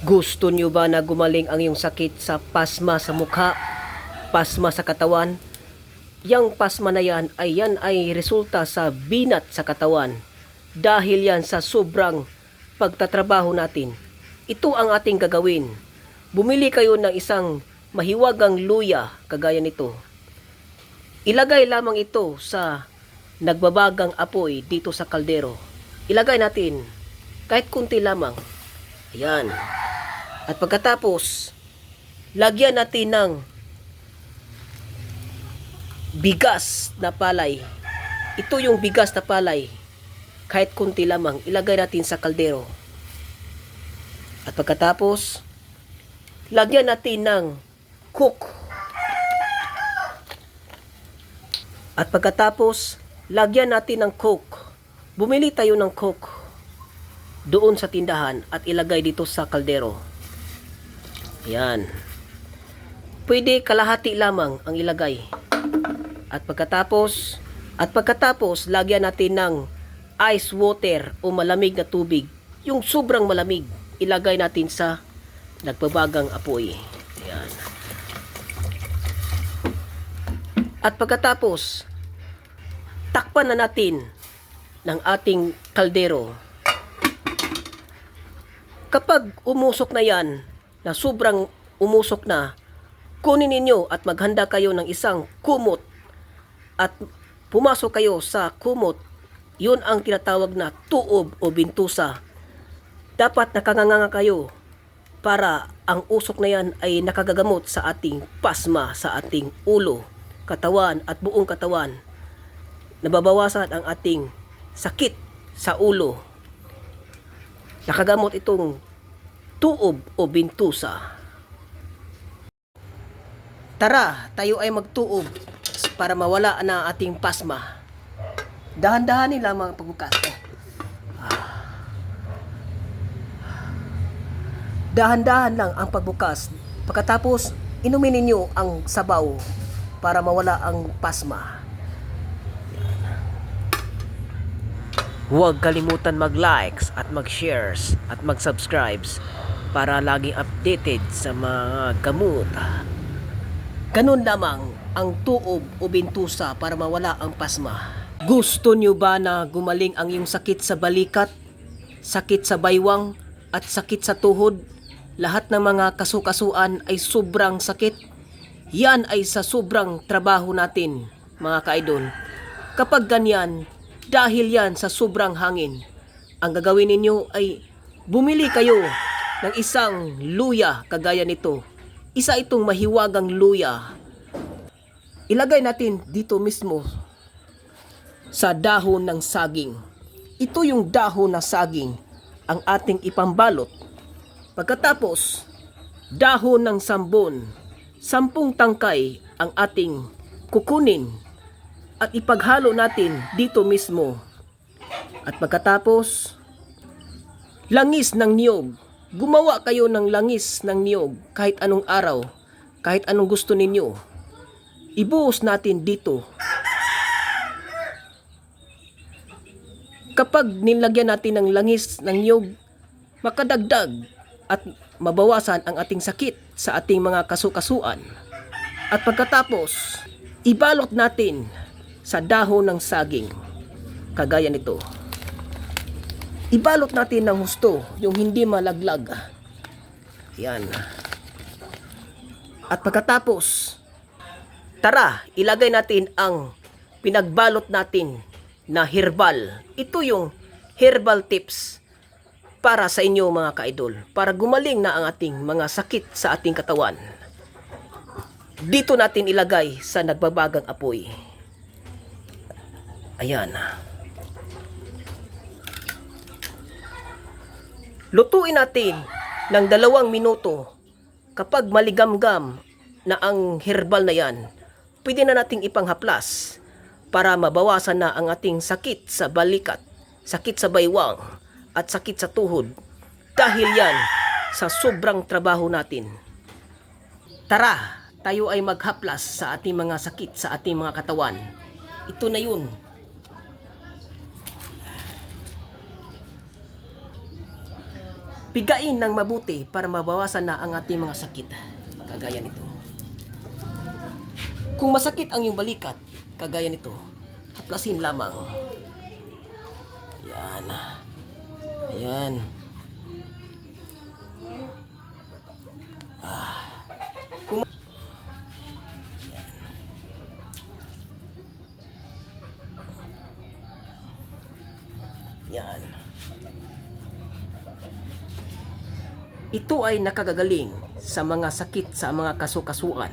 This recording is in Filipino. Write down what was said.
Gusto nyo ba na gumaling ang iyong sakit sa pasma sa mukha, pasma sa katawan? Yang pasma na yan ay resulta sa binat sa katawan. Dahil yan sa sobrang pagtatrabaho natin. Ito ang ating gagawin. Bumili kayo ng isang mahiwagang luya kagaya nito. Ilagay lamang ito sa nagbabagang apoy dito sa kaldero. Ilagay natin kahit kunti lamang. Ayan. At pagkatapos, lagyan natin ng bigas na palay. Ito yung bigas na palay. Kahit kunti lamang, ilagay natin sa kaldero. At pagkatapos, lagyan natin ng coke. At pagkatapos, lagyan natin ng coke. Bumili tayo ng coke doon sa tindahan at ilagay dito sa kaldero. Yan. Pwede kalahati lamang ang ilagay. At pagkatapos, lagyan natin ng ice water o malamig na tubig. Yung sobrang malamig, ilagay natin sa nagbabagang apoy. Yan. At pagkatapos, takpan na natin ng ating kaldero. Kapag umusok na yan, na sobrang umusok na, kunin ninyo at maghanda kayo ng isang kumot at pumasok kayo sa kumot. Yun ang tinatawag na tuob o bintusa. Dapat nakanganga kayo para ang usok na yan ay nakagagamot sa ating pasma, sa ating ulo, katawan at buong katawan. Nababawasan ang ating sakit sa ulo. Nakagamot itong tuob o bintusa. Tara, tayo ay magtuob para mawala na ating pasma. Dahan-dahanin lamang ang pagbukas. Dahan-dahan lang ang pagbukas. Pagkatapos, inumin ninyo ang sabaw para mawala ang pasma. Huwag kalimutan mag-likes at mag-shares at mag-subscribes para laging updated sa mga gamot. Ganun lamang ang tuob o bintusa para mawala ang pasma. Gusto nyo ba na gumaling ang iyong sakit sa balikat, sakit sa baywang, at sakit sa tuhod? Lahat ng mga kasukasuan ay sobrang sakit. Yan ay sa sobrang trabaho natin, mga kaidol. Kapag ganyan, dahil yan sa sobrang hangin, ang gagawin ninyo ay bumili kayo ng isang luya kagaya nito. Isa itong mahiwagang luya. Ilagay natin dito mismo sa dahon ng saging. Ito yung dahon ng saging ang ating ipambalot. Pagkatapos, dahon ng sambon, 10 tangkay ang ating kukunin at ipaghalo natin dito mismo. At pagkatapos, langis ng niyog. Gumawa kayo ng langis ng niyog kahit anong araw, kahit anong gusto ninyo. Ibuhos natin dito. Kapag nilagyan natin ng langis ng niyog, makadagdag at mabawasan ang ating sakit sa ating mga kasukasuan. At pagkatapos, ibalot natin sa dahon ng saging kagaya nito. Ibalot natin ng husto, yung hindi malaglag. Yan. At pagkatapos, tara, ilagay natin ang pinagbalot natin na herbal. Ito yung herbal tips para sa inyo mga kaidol, para gumaling na ang ating mga sakit sa ating katawan. Dito natin ilagay sa nagbabagang apoy. Ayan. Lutuin natin ng 2 minuto. Kapag maligamgam na ang herbal na yan, pwede na nating ipanghaplas para mabawasan na ang ating sakit sa balikat, sakit sa baywang, at sakit sa tuhod. Dahil yan sa sobrang trabaho natin. Tara, tayo ay maghaplas sa ating mga sakit sa ating mga katawan. Ito na yun. Pigain ng mabuti para mabawasan na ang ating mga sakit. Kagaya nito. Kung masakit ang iyong balikat, kagaya nito, haplasin lamang. Yan. Ayan. Kung Yan. Ito ay nakagagaling sa mga sakit sa mga kasukasuan.